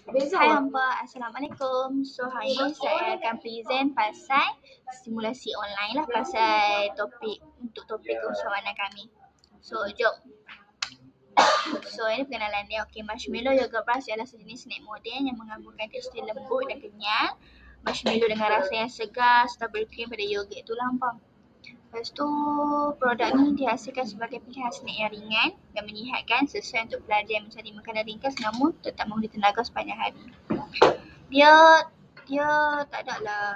Hai hampa, Assalamualaikum. So hari ni saya akan present pasal simulasi online lah, pasal topik usahawanan kami. So jom. So ini perkenalan dia. Okay, marshmallow yogurt brush ialah sejenis snack moden yang menggabungkan tekstur lembut dan kenyal. Marshmallow dengan rasa yang segar serta berkrim pada yogurt, itulah hampa. Lepas tu, produk ni dihasilkan sebagai pilihan snack yang ringan dan menyihatkan, sesuai untuk pelajar yang mencari makanan ringkas namun tetap memberi tenaga sepanjang hari. Dia tak ada lah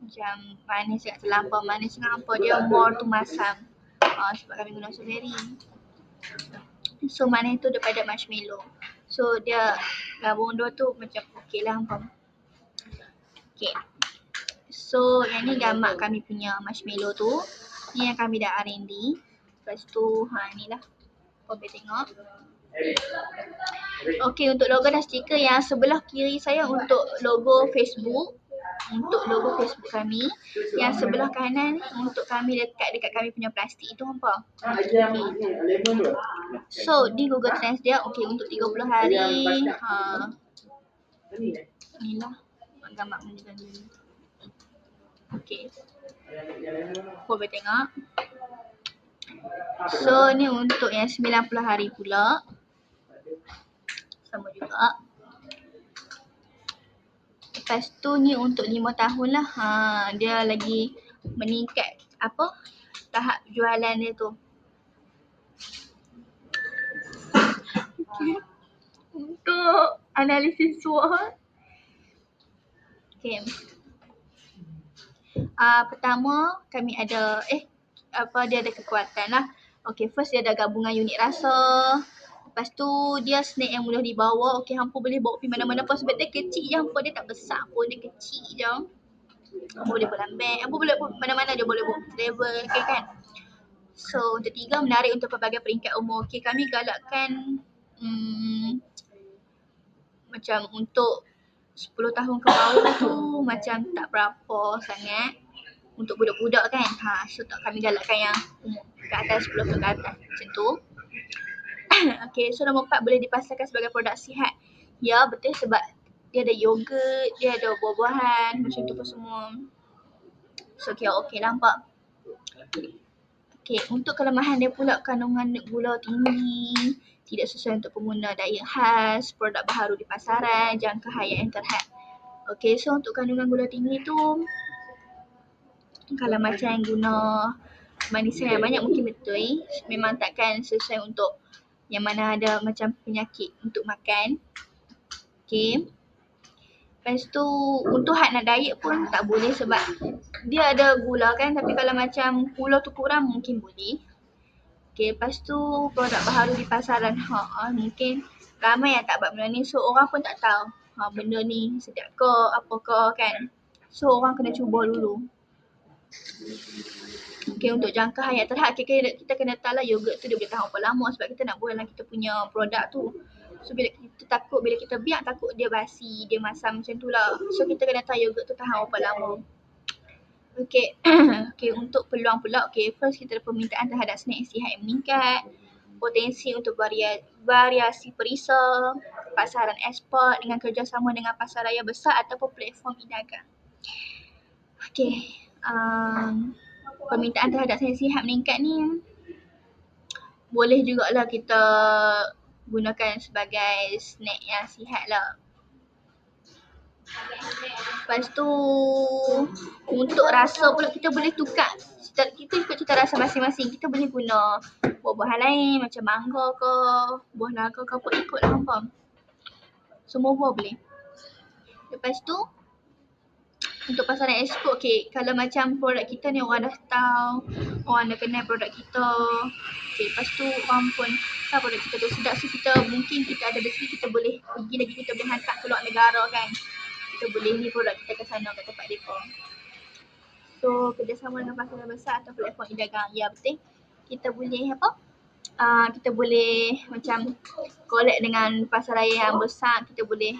macam manis sangat, terlampau manis sangat hampa. Dia more tu masam. Sebab kami guna strawberry. So manis tu daripada marshmallow. So dia gabung dua tu macam okey lah hampa. Okay. So yang ni gambar kami punya marshmallow tu. Ni yang kami dah R&D. Lepas tu ni lah. Kau boleh tengok. Okay, untuk logo dan stiker yang sebelah kiri saya untuk logo Facebook. Untuk logo Facebook kami. Yang sebelah kanan untuk kami dekat kami punya plastik tu hampa. Okay. So di Google Trends dia untuk 30 hari. Inilah gambar menunjukkan dulu. Okay. Kau boleh tengok. So ni untuk yang 90 hari pula. Sama juga. Lepas tu ni untuk 5 tahun lah. Dia lagi meningkat tahap jualan dia tu. Okay. Untuk analisis SWOT. Okay. Pertama kami ada dia ada kekuatan lah. Okay, first dia ada gabungan unit rasa. Lepas tu dia snack yang mudah dibawa. Okay, hampa boleh bawa pergi mana-mana pun sebab dia kecil je hampa. Dia tak besar pun, dia kecil je. Hampa boleh bawa dalam beg. Hampa boleh mana-mana dia boleh bawa travel, okay kan. So untuk 3, menarik untuk pelbagai peringkat umur. Okay, kami galakkan macam untuk 10 tahun ke bawah tu macam tak berapa sangat. Untuk budak-budak kan. So tak kami galakkan yang ke atas 10 tahun ke atas macam tu. Okay, so nombor 4 boleh dipasarkan sebagai produk sihat. Ya, betul sebab dia ada yogurt, dia ada buah-buahan, macam tu pun semua. So okey lah nampak. Okay, untuk kelemahan dia pula kandungan gula tinggi, tidak sesuai untuk pengguna diet khas, produk baharu di pasaran, jangka hayat yang terhad. Okay, so untuk kandungan gula tinggi tu, kalau macam guna manisan yang banyak mungkin betul. Memang takkan sesuai untuk yang mana ada macam penyakit untuk makan. Okay. Lepas tu untuk hak nak diet pun tak boleh sebab dia ada gula kan. Tapi kalau macam gula tu kurang mungkin boleh. Okay, lepas tu produk baharu di pasaran. Mungkin ramai yang tak buat benda ni. So orang pun tak tahu benda ni sedap ke apakah kan. So orang kena cuba dulu. Okay, untuk jangka hayat terhad kita kena tahu lah yogurt tu dia boleh tahan berapa lama sebab kita nak buat dalam kita punya produk tu. So bila kita biar takut dia basi, dia masam macam tu lah. So kita kena tahu yogurt tu tahan berapa lama. Okay. Okay, untuk peluang pula. Okay, first kita ada permintaan terhadap snack sihat yang meningkat. Potensi untuk variasi perisa, pasaran ekspor dengan kerjasama dengan pasaraya besar ataupun platform e-dagang. Okay. Permintaan terhadap snack sihat meningkat ni boleh jugalah kita gunakan sebagai snack yang sihat lah. Lepas tu untuk rasa pula kita boleh tukar. Kita ikut cita rasa masing-masing. Kita boleh guna buah-buahan lain macam mangga ke, buah naga ke apa, ikutlah hampa. Semua buah boleh. Lepas tu untuk pasaran ekspor, okay, kalau macam produk kita ni orang dah tahu, orang dah kenal produk kita. Okay, lepas tu orang pun tahu produk kita tu sedap. So mungkin kita ada rezeki, kita boleh pergi lagi, kita boleh hantar keluar negara kan. Kita boleh ni produk kita ke sana ke tempat mereka. So kerjasama dengan pasaran besar atau platform e-dagang. Ya betul. Kita boleh kita boleh macam collect dengan pasaraya yang besar. Kita boleh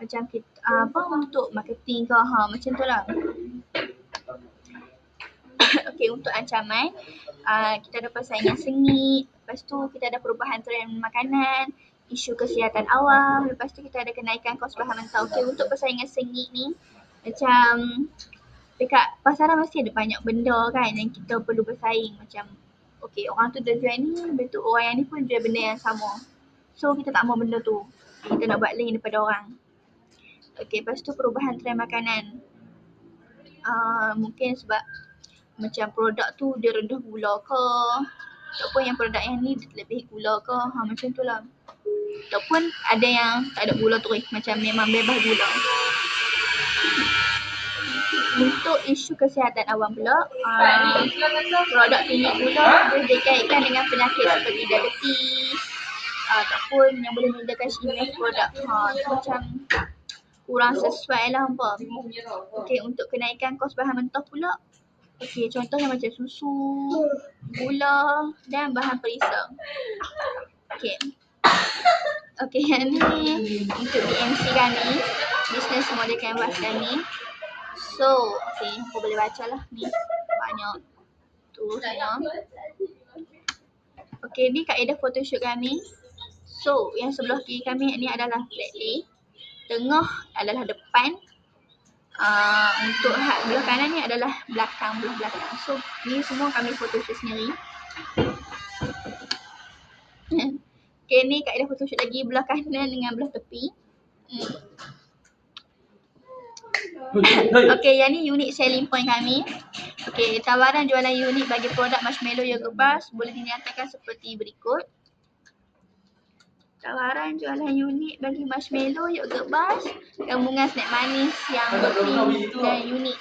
macam kita untuk marketing ke macam tu lah. Okay, untuk ancaman kita ada persaingan sengit. Lepas tu kita ada perubahan trend makanan. isu kesihatan awam. Lepas tu kita ada kenaikan kos bahan mentah. Okay, untuk persaingan sengit ni, macam dekat pasaran mesti ada banyak benda kan yang kita perlu bersaing. Macam okay, orang tu dah jual ni, lepas tu orang yang ni pun jual benda yang sama. So kita tak mau benda tu. Kita nak buat lain daripada orang. Okay, lepas tu perubahan trend makanan. Mungkin sebab macam produk tu dia rendah gula ke, ataupun yang produk yang ni lebih gula ke, macam tu lah. Ataupun ada yang tak ada gula terus, macam memang bebas gula. Untuk isu kesihatan awam pula, produk tinggi gula boleh dikaitkan dengan penyakit seperti diabetes, ataupun yang boleh menimbulkan imej produk. Macam kurang sesuai lah hampa. Okay, untuk kenaikan kos bahan mentah pula, okay, contohnya macam susu, gula dan bahan perisa. Okay. Okay, yang ni untuk BMC kami, Business Model Canvas kami. So, okay, hampa boleh baca lah ni. Banyak tu sana. Okay, ni kaedah photoshoot kami. So, yang sebelah kiri kami ni adalah flat lay. Tengah adalah depan. Untuk belah kanan ni adalah belakang. So, ni semua kami photoshoot sendiri. Okay, ni kaedah photoshoot lagi belah kanan dengan belah tepi. Okay, yang ni unique selling point kami. Okay, tawaran jualan unik bagi produk marshmallow yogurt bars boleh dinyatakan seperti berikut. Tawaran jualan unik bagi marshmallow yogurt bars, gabungan snack manis yang bertheme dan unik.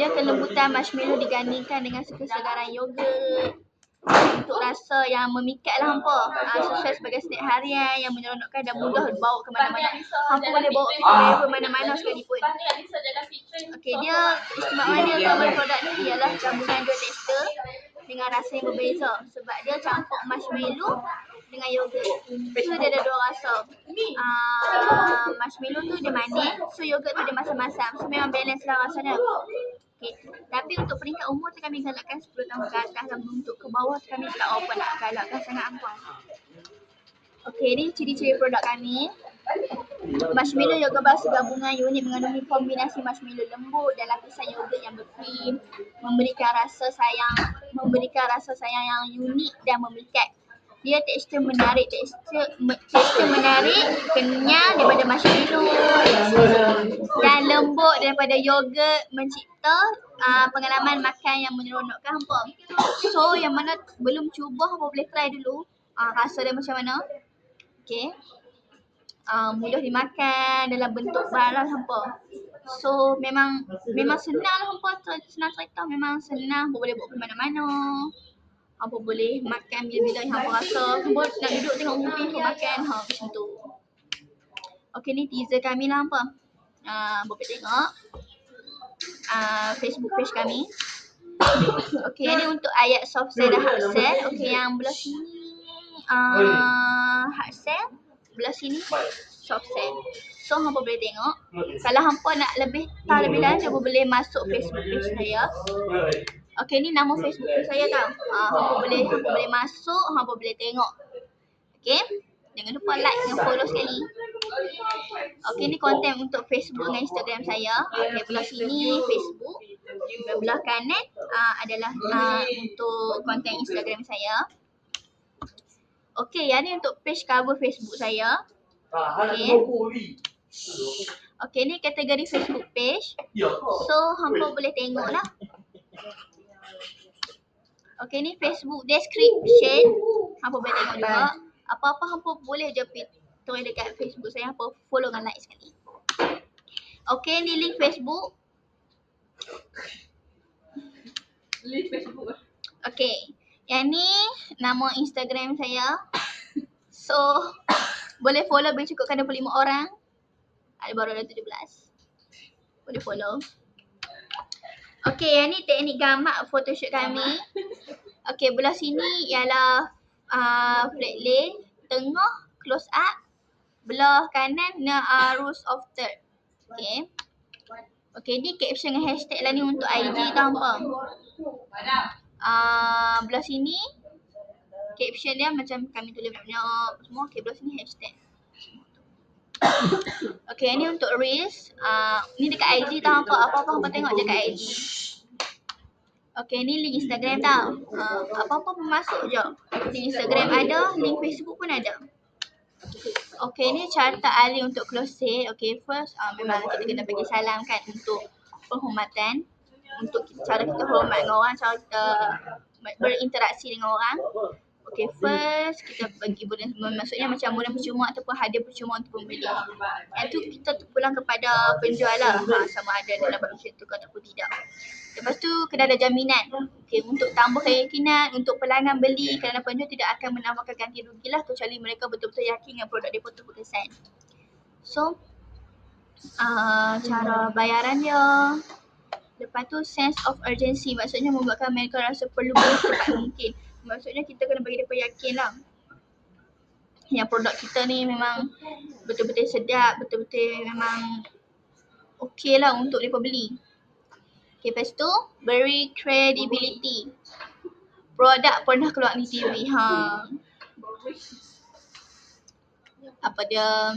Dia kelembutan marshmallow digandingkan dengan kesegaran yogurt. Untuk rasa yang memikat lah hampa. Sesuai sebagai snack harian yang menyeronokkan dan mudah dibawa ke mana-mana. Hampa boleh bawa pergi ke mana-mana sekalipun. Okay, dia istimewaan dia gambar produk ni ialah gabungan dua tekstur dengan rasa yang berbeza. Sebab dia campur marshmallow dengan yogurt. So dia ada dua rasa. Marshmallow tu dia manis, so yogurt tu dia masam-masam. So memang balance lah rasanya. Okay. Tapi untuk peringkat umur tu kami galakkan 10 tahun ke atas lah. Untuk ke bawah tu kami tak apa nak galakkan sangat hampa. Okay, ni ciri-ciri produk kami. Marshmallow yogurt bars gabungan unik mengandungi kombinasi marshmallow lembut dan lapisan yogurt yang berkrim, memberikan rasa sayang yang unik dan memikat. Dia tekstur menarik, kenyal daripada marshmallow dan lembut daripada yogurt, mencipta pengalaman makan yang menyeronokkan hampa. So yang mana belum cuba hampa boleh try dulu rasa dia macam mana. Okay. Mudah dimakan dalam bentuk baran hampa. So memang senang lah hampa, senang cerita, memang senang, hampa boleh bawa ke mana-mana. Hampa boleh makan bila-bila yang hampa rasa. Hampa nak duduk tengok movie hampa makan, macam tu. Okay, ni teaser kami lah hampa. Hampa boleh tengok Facebook page kami. Okay, ni untuk ayat soft sell dan hard sell. Okay, yang belah sini hard sell, belah sini soft sell. So hampa boleh tengok. Kalau hampa nak tahu lebih lanjut, hampa boleh masuk Facebook page saya. Okay, ni nama Facebook page saya tau. Hampa boleh masuk, hampa boleh tengok. Okay, jangan lupa like dan follow sekali. Okay, ni konten untuk Facebook dan Instagram saya. Okay, belah sini Facebook, belah kanan adalah untuk konten Instagram saya. Okay, yang ni untuk page cover Facebook saya. Okay, ni kategori Facebook page. So hampa boleh tengok lah. Okay, ni Facebook description. Hampa boleh tengok juga. Apa-apa hampa boleh je tulis dekat Facebook saya. Hampa follow dan like sekali. Okay, ni link Facebook. Okay, yang ni nama Instagram saya. So boleh follow, boleh cukupkan 25 orang. Ada baru ada 17. Boleh follow. Okay, yang ni teknik gambar photoshoot kami. Okay, belah sini ialah flat lay, tengah close up, belah kanan rules of third. Okay. Okay, ni caption dengan hashtag lah ni untuk IG tau hampa. Belah sini caption dia macam kami tulis punya semua. Okay, belah sini hashtag. Okay, ni untuk Reels. Ni dekat IG tau, apa-apa hangpa tengok je kat IG. Okay, ni link Instagram tau. Apa-apa pun masuk je. Link Instagram ada, link Facebook pun ada. Okay, ni carta Ali untuk closing. Okay, first memang kita kena bagi salam kan untuk penghormatan. Untuk cara kita hormat dengan orang, cara kita berinteraksi dengan orang. Okay, first kita bagi bulan, maksudnya macam bulan percuma ataupun hadiah percuma untuk pembeli. Yang tu kita pulang kepada penjual lah, sama ada dia nak buat macam tu ataupun tidak. Lepas tu kena ada jaminan. Okay, untuk tambah keyakinan, untuk pelanggan beli kerana penjual tidak akan menambahkan ganti rugi lah kecuali mereka betul-betul yakin dengan produk dia betul berkesan. So, cara bayaran dia. Lepas tu sense of urgency, maksudnya membuatkan mereka rasa perlu secepat mungkin. Maksudnya kita kena bagi mereka yakin lah yang produk kita ni memang betul-betul sedap, betul-betul memang okey lah untuk mereka beli. Okay, lepas tu beri credibility. Produk pernah keluar di TV. Apa dia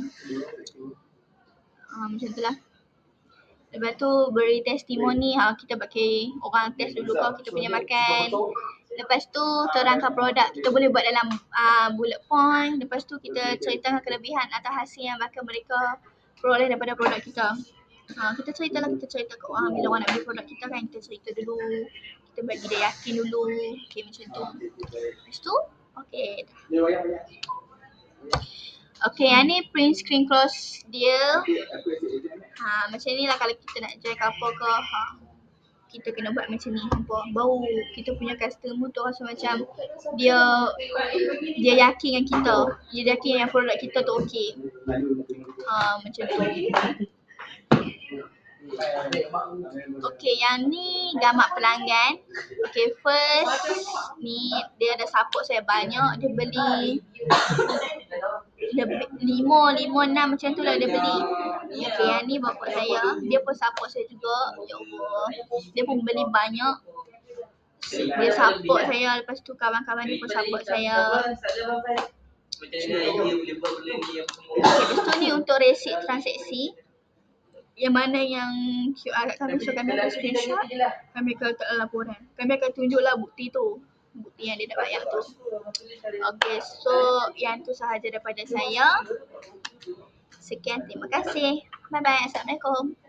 macam tu lah. Lepas tu beri testimoni, kita pakai orang test dulu kau kita punya makan. Lepas tu terangkan produk, kita boleh buat dalam bullet point. Lepas tu kita ceritakan kelebihan atau hasil yang bakal mereka peroleh daripada produk kita. Kita cerita ke orang bila orang nak beli produk kita kan, kita cerita dulu. Kita bagi dia yakin dulu. Okay, macam tu. Lepas tu, okay dah. Okay, yang ni print screen close dia. Macam ni lah kalau kita nak join couple ke, kita kena buat macam ni. Baru kita punya customer tu rasa macam dia yakin dengan kita. Dia yakin yang produk kita tu okey. Macam tu. Okay, yang ni gamak pelanggan. Okay, first ni dia ada support saya banyak. Dia beli 5, 6 macam tu lah dia beli. Okay, yang ni bapak saya. Dia pun support saya juga. Ya Allah, dia pun beli banyak. Dia support saya. Lepas tu kawan-kawan dia pun support saya. Lepas tu ni untuk resit transaksi. Yang mana yang QR kat kami, so kami akan screenshot, kami akan letak laporan. Kami akan tunjuklah bukti tu, bukti yang dia dah bayar tu. Okay, so yang tu sahaja daripada saya. Sekian, terima kasih. Bye bye, Assalamualaikum.